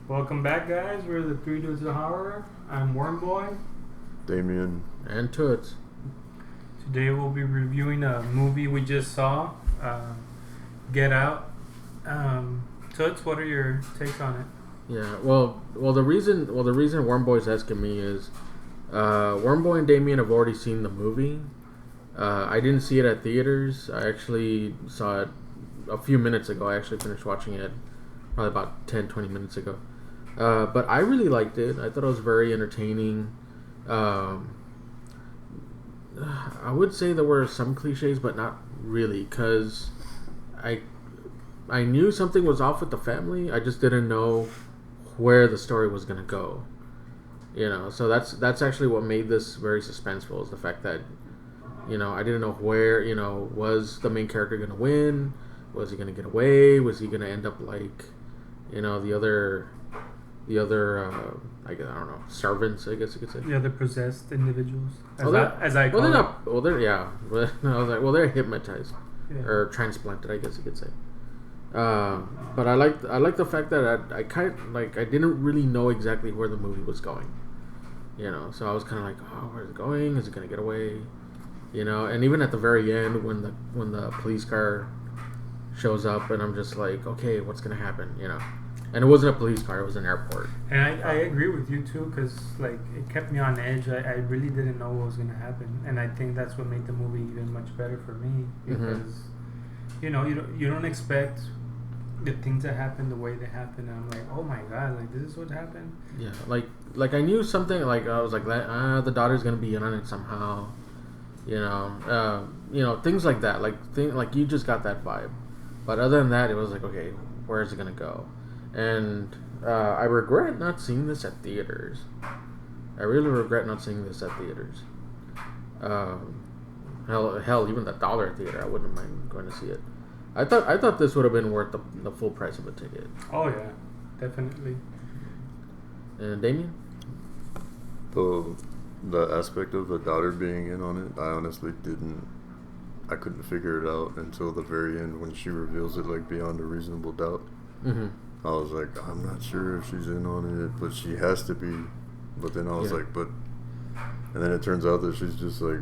Welcome back, guys. We're the Three Dudes of Horror. I'm Worm Boy. Damien. And Toots. Today we'll be reviewing a movie we just saw, Get Out. Toots, what are your takes on it? Yeah, well, the reason Worm Boy's asking me is, Worm Boy and Damien have already seen the movie. I didn't see it at theaters. I actually saw it a few minutes ago. I actually finished watching it probably about 10-20 minutes ago. But I really liked it. I thought it was very entertaining. I would say there were some cliches, but not really, because I knew something was off with the family. I just didn't know where the story was going to go. So that's actually what made this very suspenseful, is the fact that, I didn't know where, was the main character going to win? Was he going to get away? Was he going to end up like, the other, I don't know, servants, I guess you could say. Yeah, the possessed individuals. As I call them. Yeah. I was like, they're hypnotized. Yeah. Or transplanted, I guess you could say. But I like the fact that I didn't really know exactly where the movie was going. So I was kind of like, oh, where's it going? Is it gonna get away? And even at the very end, when the police car shows up, and I'm just like, okay, what's gonna happen? And it wasn't a police car; it was an airport. And I agree with you too, because it kept me on edge. I really didn't know what was gonna happen, and I think that's what made the movie even much better for me, because you don't expect the things that happen the way they happen, and I'm like, oh my god, like this is what happened. Yeah, like I knew something. Like I was like, the daughter's gonna be in on it somehow. Things like that. Like you just got that vibe. But other than that, it was like, okay, where is it gonna go? And I regret not seeing this at theaters. I really regret not seeing this at theaters. Hell, even the dollar theater, I wouldn't mind going to see it. I thought this would have been worth the full price of a ticket. Oh yeah, definitely. And Damien? The aspect of the daughter being in on it, I honestly I couldn't figure it out until the very end when she reveals it, like, beyond a reasonable doubt. Mm-hmm. I was like, I'm not sure if she's in on it, but she has to be. But then I was like, and then it turns out that she's just like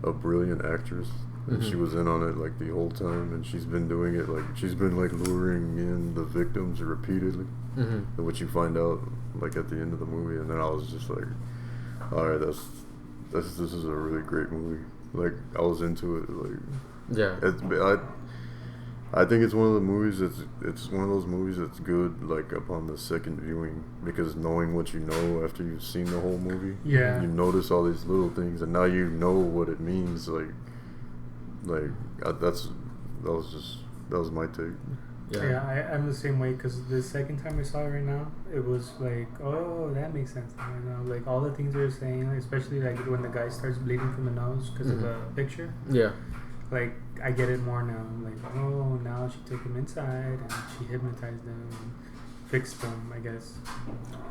a brilliant actress, and she was in on it like the whole time, and she's been doing it, like she's been like luring in the victims repeatedly, and what you find out like at the end of the movie, and then I was just like, all right, this is a really great movie. Like I was into it. Like I think it's one of the movies it's one of those movies that's good like upon the second viewing, because knowing what you know after you've seen the whole movie, you notice all these little things, and now you know what it means. That was my take. Yeah, I'm the same way, because the second time I saw it right now, it was like, oh, that makes sense now. Like all the things they were saying, especially like when the guy starts bleeding from the nose because of the picture. Yeah. Like I get it more now. I'm like, oh, now she took him inside and she hypnotized him and fixed him, I guess.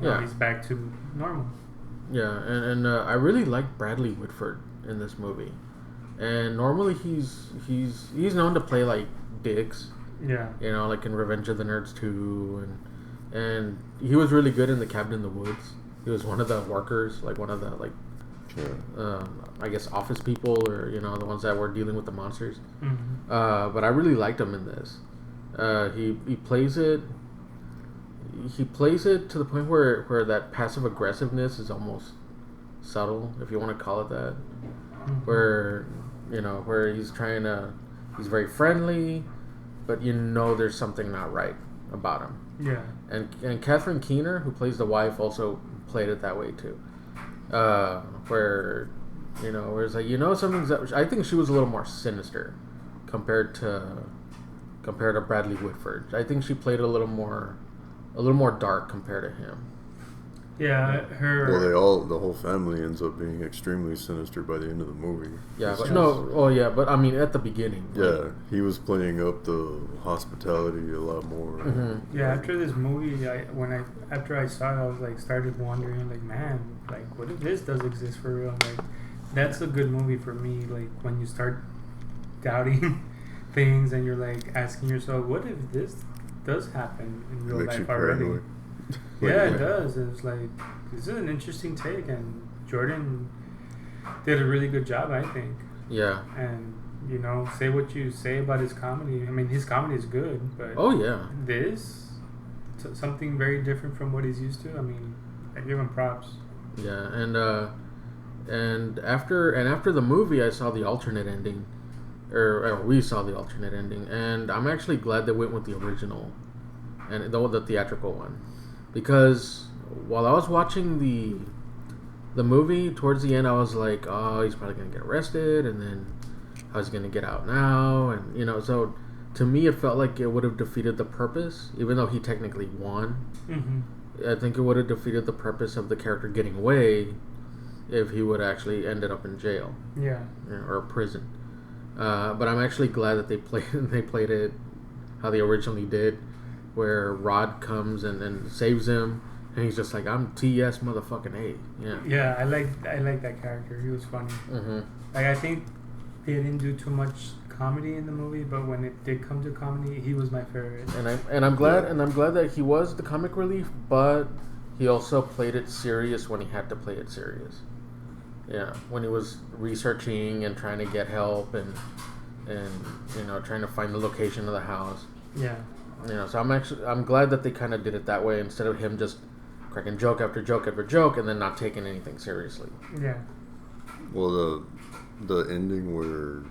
Now he's back to normal. Yeah, and I really like Bradley Whitford in this movie. And normally he's known to play like dicks. Yeah. Like in Revenge of the Nerds 2, and he was really good in The Cabin in the Woods. He was one of the workers, like one of the I guess office people, or the ones that were dealing with the monsters. But I really liked him in this. He plays it to the point where that passive aggressiveness is almost subtle, if you want to call it that. Where he's he's very friendly, but there's something not right about him. Yeah. And Catherine Keener, who plays the wife, also played it that way too. Where it's like, something's that I think she was a little more sinister compared to Bradley Whitford. I think she played a little more dark compared to him. Yeah, Well, the whole family ends up being extremely sinister by the end of the movie. Yeah, but I mean, at the beginning. Yeah, he was playing up the hospitality a lot more. Yeah, after this movie, after I saw it, I was like, started wondering, like, man, like, what if this does exist for real? Like, that's a good movie for me. Like, when you start doubting things and you're like asking yourself, what if this does happen in real life already? Yeah, it does. It's like, this is an interesting take, and Jordan did a really good job, I think. Yeah. And, you know, say what you say about his comedy. I mean, his comedy is good, but Oh yeah. this, something very different from what he's used to. I mean, I give him props. Yeah, and after the movie, I saw the alternate ending, or we saw the alternate ending, and I'm actually glad they went with the original, and the theatrical one, because while I was watching the movie, towards the end, I was like, oh, he's probably gonna get arrested, and then how's he gonna get out now, and you know, so to me, it felt like it would have defeated the purpose, even though he technically won. Mm-hmm. I think it would have defeated the purpose of the character getting away if he would actually ended up in jail, Yeah. or prison. But I'm actually glad that they played it how they originally did, where Rod comes and saves him, and he's just like, "I'm TS motherfucking A." Yeah. Yeah, I like that character. He was funny. Mm-hmm. Like, I think they didn't do too much comedy in the movie, but when it did come to comedy, he was my favorite. And I'm glad that he was the comic relief, but he also played it serious when he had to play it serious. Yeah, when he was researching and trying to get help and you know, trying to find the location of the house. Yeah. You know, so I'm glad that they kind of did it that way instead of him just cracking joke after joke after joke and then not taking anything seriously. Yeah. Well, the ending where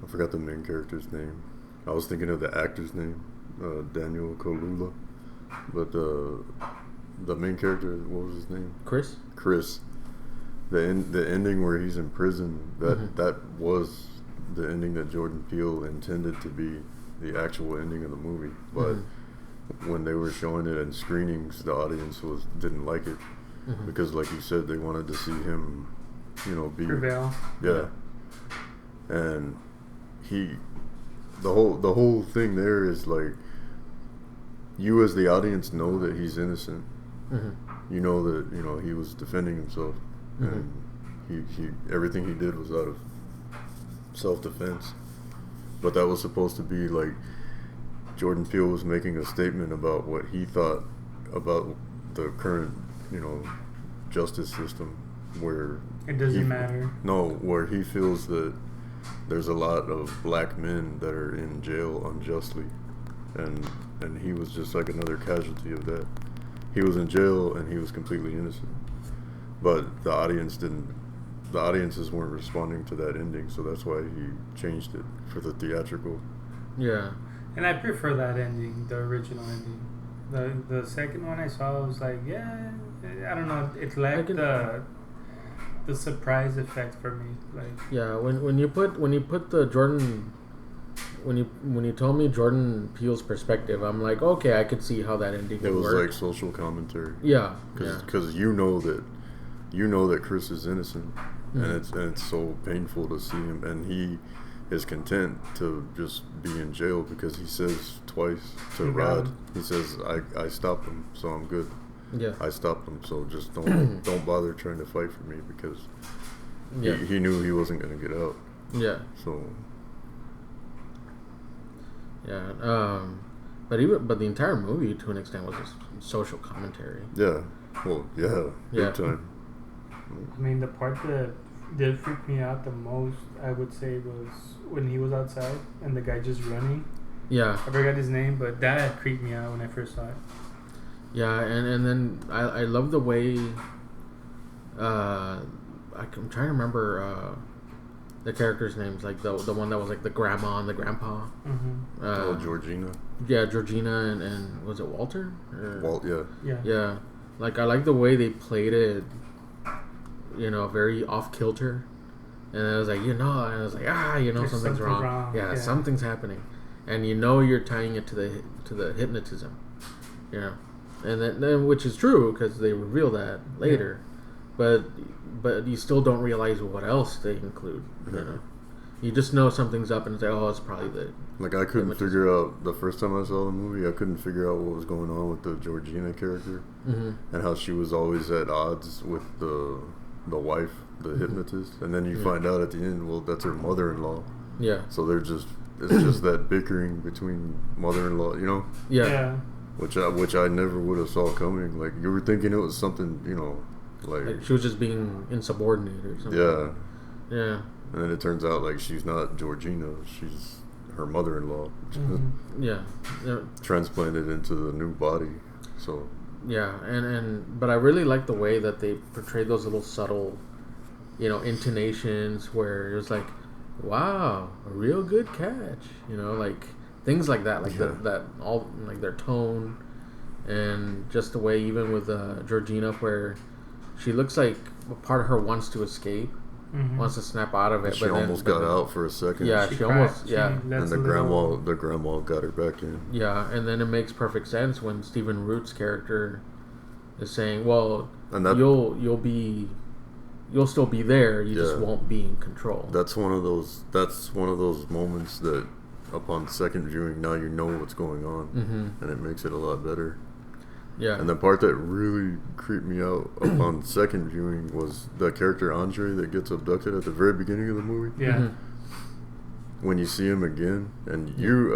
I forgot the main character's name. I was thinking of the actor's name, Daniel Kaluuya, but the main character, what was his name? Chris. The ending where he's in prison. That was the ending that Jordan Peele intended to be the actual ending of the movie, but when they were showing it in screenings, the audience didn't like it because, like you said, they wanted to see him, you know, be Prevail. Yeah. And the whole thing there is like, you as the audience know that he's innocent. You know that, you know, he was defending himself, and he everything he did was out of self-defense. But that was supposed to be like, Jordan Peele was making a statement about what he thought about the current, you know, justice system, where It doesn't matter. No, where he feels that there's a lot of black men that are in jail unjustly, and he was just like another casualty of that. He was in jail and he was completely innocent, but the audiences weren't responding to that ending, so that's why he changed it for the theatrical. Yeah. And I prefer that ending, the original ending. The second one I saw, I was like, yeah, I don't know. It lacked the surprise effect for me. Like, yeah, when you put the Jordan, when you told me Jordan Peele's perspective, I'm like, okay, I could see how that ending would work. It was like social commentary. Yeah, because you know that Chris is innocent, and it's so painful to see him, and he is content to just be in jail because he says twice to Rod, he says, I stopped him, so I'm good. Yeah, I stopped him, so just don't bother trying to fight for me, because he knew he wasn't going to get out. Yeah. So yeah, but the entire movie to an extent was a social commentary. Yeah. Well, yeah. Big time. I mean, the part that did freak me out the most, I would say, was when he was outside and the guy just running. Yeah. I forgot his name, but that creeped me out when I first saw it. Yeah, and then I love the way I'm trying to remember the characters' names, like the one that was like the grandma and the grandpa. Georgina. Yeah, Georgina and was it Walter? Walt, yeah. Yeah. Like, I like the way they played it, you know, very off kilter. And I was like, you know, something's wrong. Yeah, something's happening, and you know you're tying it to the hypnotism, you know, and then which is true because they reveal that later, but you still don't realize what else they include. You know, you just know something's up, and it's like, oh, it's probably the. Like, I couldn't figure out the first time I saw the movie. I couldn't figure out what was going on with the Georgina character, and how she was always at odds with the wife, the hypnotist, and then you find out at the end, well, that's her mother-in-law. Yeah. So they're just it's just that bickering between mother-in-law, you know, Yeah. which I never would have saw coming. Like you were thinking it was something, you know, Like she was just being insubordinate or something. yeah. Yeah. And then it turns out like she's not Georgina, she's her mother-in-law, Yeah. Yeah. transplanted into the new body. So Yeah, but I really like the way that they portrayed those little subtle, intonations where it was like, "Wow, a real good catch," like things like that, like that all like their tone, and just the way even with Georgina, where she looks like a part of her wants to escape, wants to snap out of it, she almost got out for a second. Yeah, she almost and the grandma got her back in. Yeah, and then it makes perfect sense when Stephen Root's character is saying, "Well, and that, you'll still be there. You just won't be in control." That's one of those moments that, upon second viewing, now you know what's going on, and it makes it a lot better. Yeah. And the part that really creeped me out upon second viewing was the character Andre that gets abducted at the very beginning of the movie. Yeah. When you see him again, and you,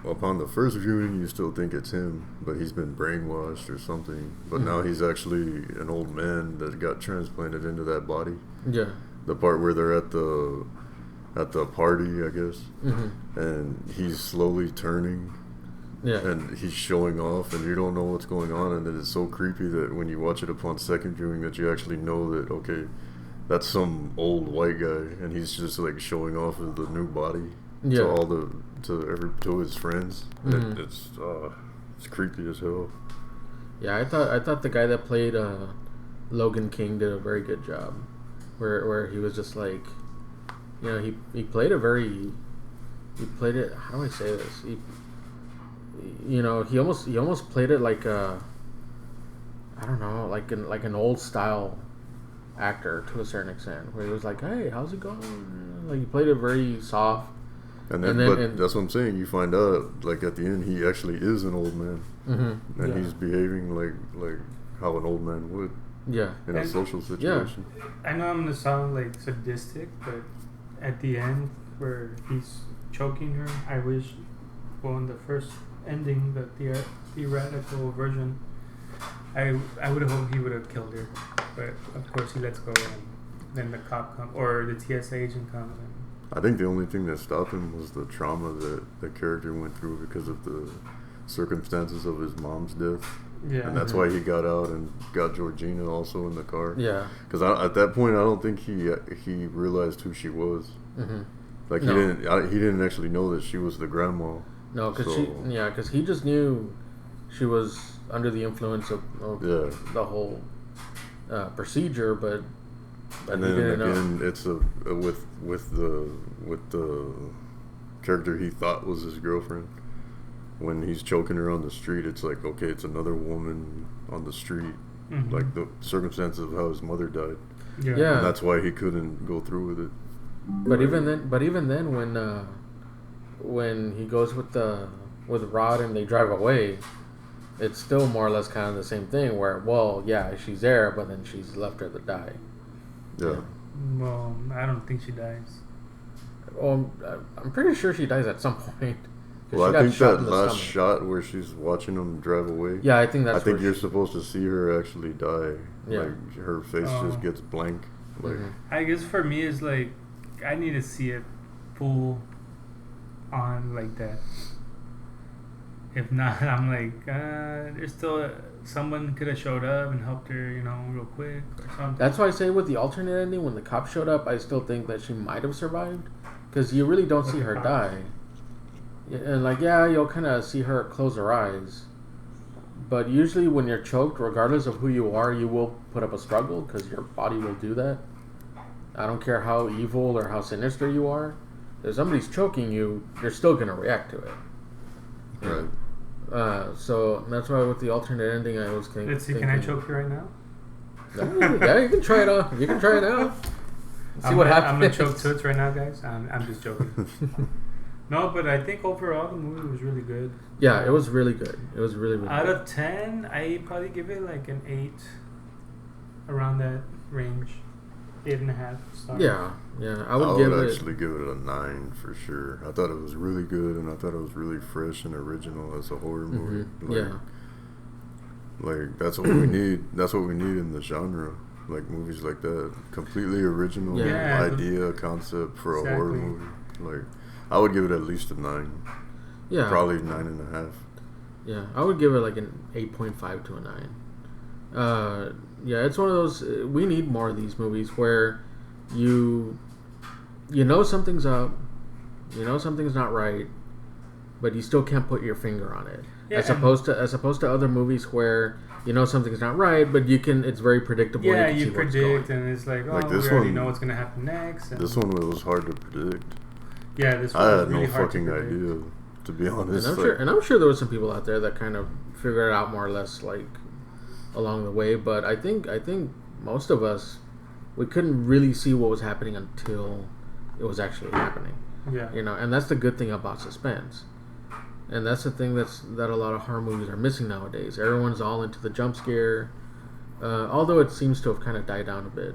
upon the first viewing, you still think it's him, but he's been brainwashed or something. But now he's actually an old man that got transplanted into that body. Yeah. The part where they're at the party, I guess, and he's slowly turning. Yeah. And he's showing off, and you don't know what's going on, and it is so creepy that when you watch it upon second viewing, that you actually know that, okay, that's some old white guy, and he's just like showing off of the new body to his friends. It's creepy as hell. Yeah, I thought the guy that played Logan King did a very good job, where he was just like, he played it. How do I say this? He almost played it like I don't know, like an old style actor to a certain extent, where he was like, "Hey, how's it going?" Like he played it very soft. And then that's what I'm saying. You find out, like at the end, he actually is an old man, and he's behaving like how an old man would. Yeah. In a social situation. Yeah. I know I'm gonna sound like sadistic, but at the end where he's choking her, I wish, well, in the first ending, the theoretical version, I would have hoped he would have killed her, but of course he lets go, and then the cop comes, or the TSA agent comes. And I think the only thing that stopped him was the trauma that the character went through because of the circumstances of his mom's death. Yeah. And that's why he got out and got Georgina also in the car. Yeah. Because at that point, I don't think he realized who she was. Like he didn't actually know that she was the grandma. No, because he just knew she was under the influence of the whole procedure, but and then again, it's with the character he thought was his girlfriend. When he's choking her on the street, it's like, okay, it's another woman on the street, like the circumstances of how his mother died. Yeah. And that's why he couldn't go through with it. But even then, when he goes with Rod and they drive away, it's still more or less kind of the same thing. Where, well, yeah, she's there, but then she's left her to die. Yeah. Well, I don't think she dies. Well, I'm pretty sure she dies at some point. Well, I think that last shot where she's watching him drive away. Yeah, I think that's. I think you're supposed to see her actually die. Yeah. Like her face just gets blank. Like I guess for me it's like I need to see it full on like that. If not, I'm like, there's still someone could have showed up and helped her, real quick or something. That's why I say with the alternate ending, when the cop showed up, I still think that she might have survived, because you really don't see her die. And you'll kind of see her close her eyes, but usually when you're choked, regardless of who you are, you will put up a struggle because your body will do that. I don't care how evil or how sinister you are. If somebody's choking you, you're still gonna react to it. Right. So that's why with the alternate ending, I was thinking. Let's see. Can I choke you right now? Yeah, you can try it out. You can try it out. See what happens. I'm gonna choke Toots right now, guys. I'm just joking. No, but I think overall the movie was really good. Yeah, it was really good. It was really, really out good. of 10, I probably give it like an 8, around that range, 8.5 stars. Yeah, Yeah, I I would would actually give it a 9 for sure. I thought it was really good, and I thought it was really fresh and original as a horror movie. Yeah. Like that's what we need. That's what we need in the genre. Like movies like that, completely original idea, concept for a horror movie. Like, I would give it at least a 9. Yeah, probably 9.5. Yeah, I would give it like an 8.5 to a 9. Yeah, it's one of those. We need more of these movies where you know something's up, you know something's not right, but you still can't put your finger on it. Yeah, as opposed to other movies where you know something's not right, but you can. It's very predictable. Yeah, you predict, and it's like, oh, we already know what's gonna happen next. And this one was hard to predict. Yeah, this one I was had really no hard fucking to predict. idea, to be honest. And I'm sure there was some people out there that kind of figured it out more or less like along the way. But I think most of us, we couldn't really see what was happening until it was actually happening. Yeah, you know, and that's the good thing about suspense. And that's the thing that a lot of horror movies are missing nowadays. Everyone's all into the jump scare, although it seems to have kind of died down a bit,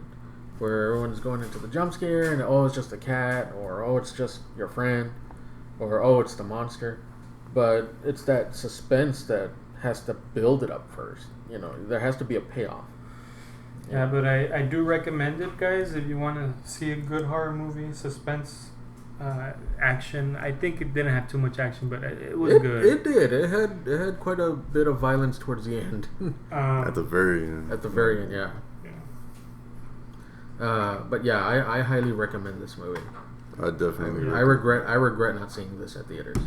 where everyone's going into the jump scare and it's just a cat, or it's just your friend, or it's the monster. But it's that suspense that has to build it up first. You know, there has to be a payoff. Yeah, but I do recommend it, guys, if you want to see a good horror movie, suspense. Action. I think it didn't have too much action, but it was good. It did. It had quite a bit of violence towards the end. At the very end. At the very end, yeah. But yeah, I highly recommend this movie. I definitely. I regret not seeing this at theaters.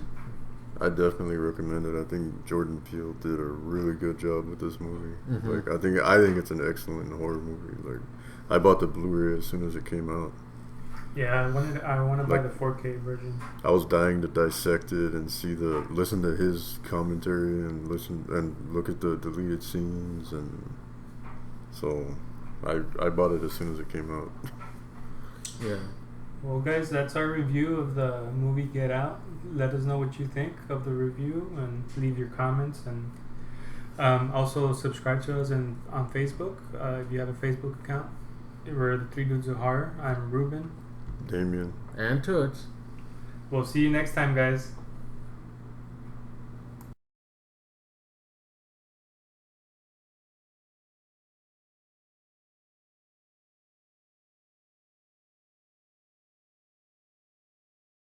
I definitely recommend it. I think Jordan Peele did a really good job with this movie. Mm-hmm. Like I think it's an excellent horror movie. Like I bought the Blu-ray as soon as it came out. Yeah, I want to buy the 4K version. I was dying to dissect it and listen to his commentary and look at the deleted scenes, and so I bought it as soon as it came out. Yeah. Well, guys, that's our review of the movie Get Out. Let us know what you think of the review and leave your comments, and also subscribe to us on Facebook if you have a Facebook account. We're the Three Dudes of Horror. I'm Ruben. Damien. And Toots. We'll see you next time, guys.